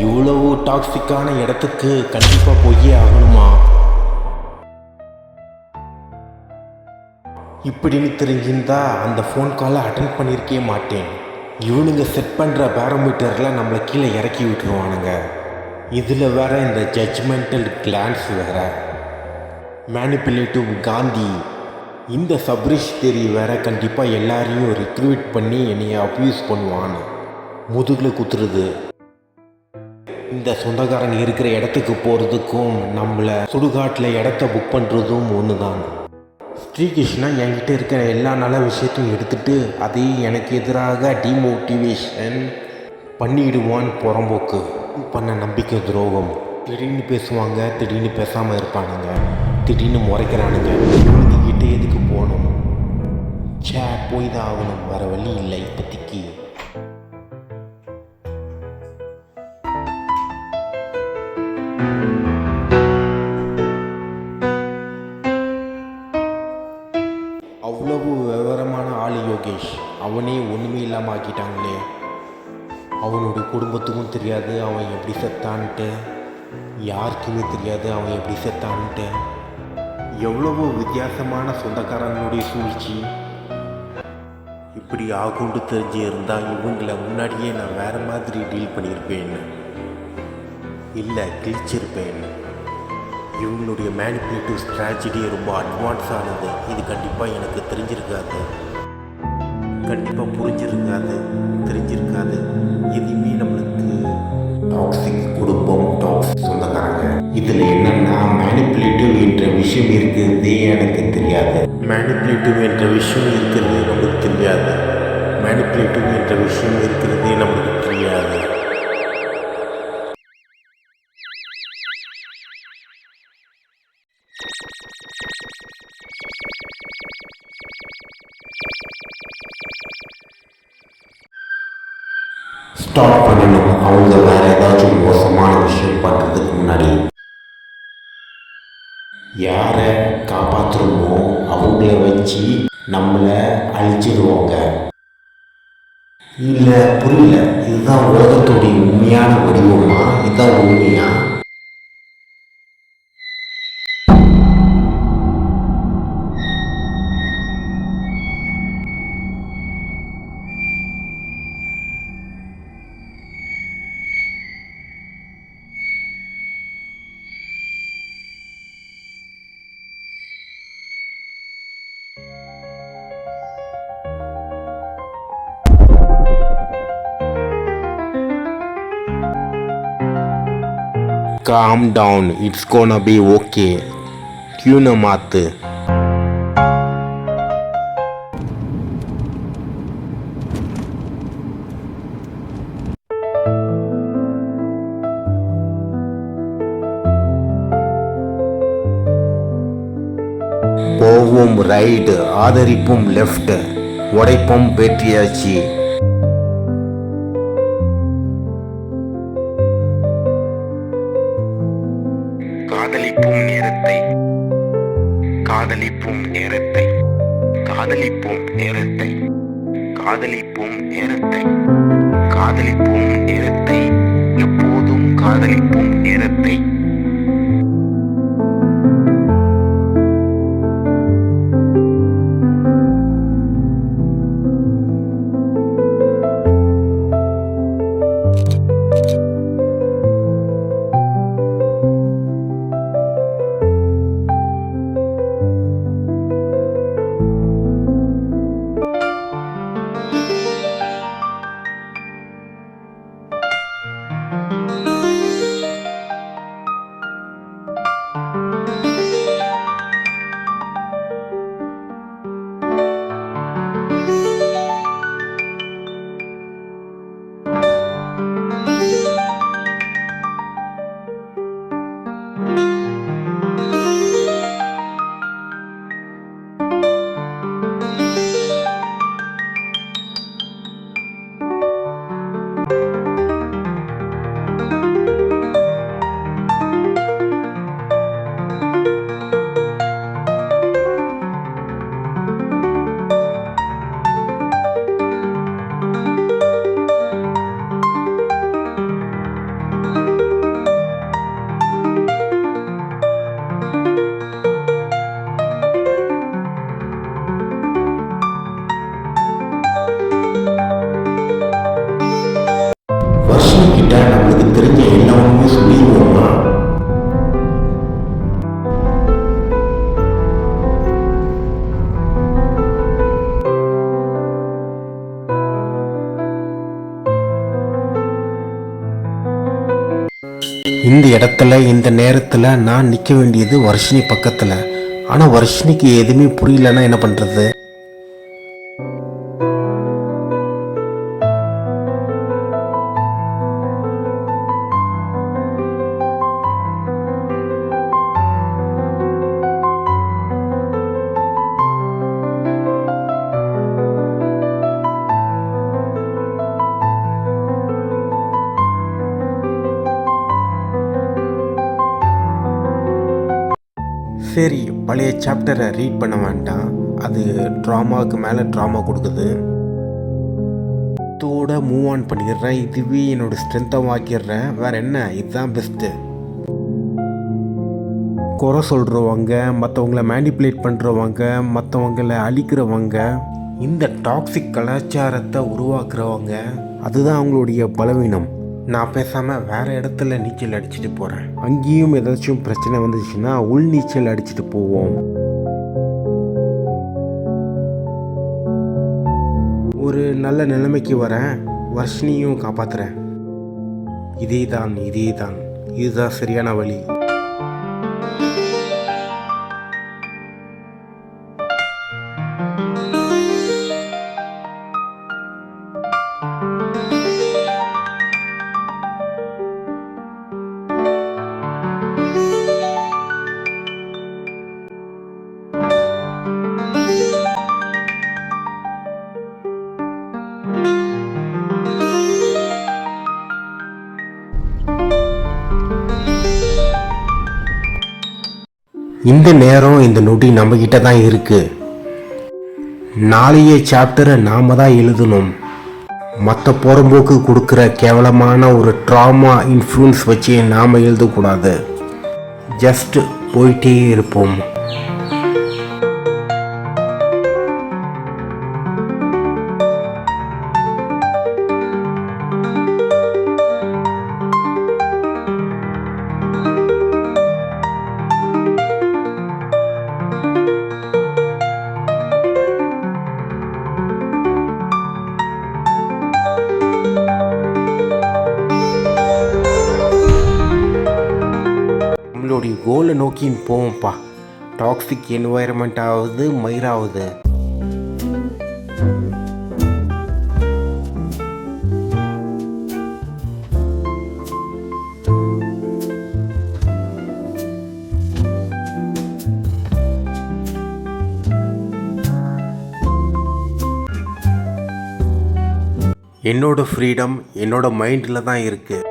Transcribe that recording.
இவ்வளவு டாக்ஸிக்கான இடத்துக்கு கண்டிப்பாக போயே ஆகணுமா? இப்படின்னு தெரிஞ்சிருந்தா அந்த ஃபோன் காலை அட்டன் பண்ணியிருக்கே மாட்டேன். இவனுங்க செட் பண்ணுற பேரோமீட்டரில் நம்மளை கீழே இறக்கி விட்டுருவானுங்க. இதில் வேற இந்த ஜட்ஜ்மெண்டல் கிளான்ஸ் வேற, மேனிப்புலேட்டிவ் காந்தி, இந்த சப்ரிஷ் தேரி வேற கண்டிப்பாக எல்லாரையும் ரிக்ரூட் பண்ணி என்னைய அப்யூஸ் பண்ணுவான்னு முதுகில் குத்துறது. இந்த சொந்தக்காரங்க இருக்கிற இடத்துக்கு போகிறதுக்கும் நம்மளை சுடுகாட்டில் இடத்த புக் பண்ணுறதும் ஒன்று தான். ஸ்ரீகிருஷ்ணா என்கிட்ட இருக்கிற எல்லா நல்ல விஷயத்தையும் எடுத்துகிட்டு அதையும் எனக்கு எதிராக டிமோட்டிவேஷன் பண்ணிடுவான்னு புறம்போக்கு பண்ண நம்பிக்கை துரோகம். திடீர்னு பேசுவாங்க, திடீர்னு பேசாமல் இருப்பானுங்க, திடீர்னு முறைக்கிறானுங்க. இவனுங்கிட்ட எதுக்கு போகணும்? போய் தான் ஆகணும், வர வழி இல்லை இப்போதைக்கு. அவ்வளவு விவரமான ஆள் யோகேஷ். அவனே ஒன்றுமே இல்லாமல் ஆக்கிட்டாங்களே. அவனுடைய குடும்பத்துக்கும் தெரியாது அவன் எப்படி செத்தான்ட்டு, யாருக்குமே தெரியாது அவன் எப்படி செத்தான்ட்டு. எவ்வளவோ வித்தியாசமான சொந்தக்காரங்களுடைய சூழ்ச்சி. இப்படி ஆகுண்டு தெரிஞ்சு இருந்தால் இவங்களை முன்னாடியே நான் வேறு மாதிரி டீல் பண்ணியிருப்பேன், இல்லை கிழிச்சிருப்பேன். இவங்களுடைய மேனிப்புலேட்டிவ் ஸ்ட்ராட்டஜி ரொம்ப அட்வான்ஸ் ஆனது. இது கண்டிப்பாக எனக்கு தெரிஞ்சிருக்காது, கண்டிப்பாக புரிஞ்சிருக்காது, தெரிஞ்சிருக்காது. எதுவுமே நம்மளுக்கு டாக்ஸிக் குடும்பம், டாக்ஸிக் சொந்தக்காரங்க. இதில் என்னென்னா மேனிப்புலேட்டிவ் என்ற விஷயம் இருக்கிறதே எனக்கு தெரியாது. மேனிப்புலேட்டிவ் என்ற விஷயம் இருக்கிறது நம்மளுக்கு தெரியாது. மேனிப்புலேட்டிவ் என்ற விஷயம் இருக்கிறதே நம்மளுக்கு தெரியாது. ஸ்டாப் பண்ணணும். அவங்க வேற ஏதாச்சும் மோசமான விஷயம் பண்ணுறதுக்கு முன்னாடி யாரை காப்பாற்றுறோமோ அவங்கள வச்சு நம்மளை அழிச்சிடுவாங்க. இல்லை புரியல, இதுதான் உலகத்துடைய உண்மையான வடிவமா? இதுதான் உண்மையா? Calm down, it's gonna be okay. டியூனை மாத்து. போவோம் ரைடு, ஆதரிப்பும் லெஃப்ட், உடைப்பும் வெற்றியாச்சு. காதலிப்பும் நேரத்தை, காதலிப்பும் நேரத்தை, காதலிப்பும் நேரத்தை, காதலிப்பும் நேரத்தை, காதலிப்பும் நேரத்தை, எப்போதும் காதலிப்பும் நேரத்தை. இந்த இடத்துல இந்த நேரத்தில் நான் நிற்க வேண்டியது வர்ஷினி பக்கத்தில். ஆனால் வர்ஷினிக்கு எதுவுமே புரியலன்னா என்ன பண்ணுறது? சரி, பழைய சாப்டரை ரீட் பண்ண வேண்டாம், அது ட்ராமாவுக்கு மேலே ட்ராமா கொடுக்குது. இதோட மூவ் ஆன் பண்ணிடுறேன். இதுவே என்னோட ஸ்ட்ரென்த்தை வாக்கிடுறேன். வேற என்ன, இதுதான் பெஸ்ட்டு. குறை சொல்கிறவங்க, மற்றவங்கள மேனிப்புலேட் பண்ணுறவங்க, மற்றவங்கள அழிக்கிறவங்க, இந்த டாக்ஸிக் கலாச்சாரத்தை உருவாக்குறவங்க, அதுதான் அவங்களுடைய பலவீனம். நான் பேசாமல் வேறு இடத்துல நீச்சல் அடிச்சுட்டு போகிறேன். அங்கேயும் ஏதாச்சும் பிரச்சனை வந்துச்சுன்னா உள் நீச்சல் அடிச்சுட்டு போவோம். ஒரு நல்ல நிலைமைக்கு வரேன், வர்ஷினியும் காப்பாற்றுறேன். இதேதான் இதுதான் சரியான வழி. இந்த நேரம் இந்த நொடி நம்மக்கிட்ட தான் இருக்குது. நாளைய சாப்டரை நாம் தான் எழுதணும். மற்ற புறம்போக்கு கொடுக்குற கேவலமான ஒரு ட்ராமா இன்ஃப்ளூயன்ஸ் வச்சு நாம் எழுதக்கூடாது. ஜஸ்ட் போயிட்டே இருப்போம். நம்மளுடைய கோலை நோக்கின்னு போவோம்ப்பா. டாக்ஸிக் என்வாயர்மெண்ட் ஆகுது, மயிராகுது. என்னோட ஃப்ரீடம் என்னோட மைண்டில் தான் இருக்குது.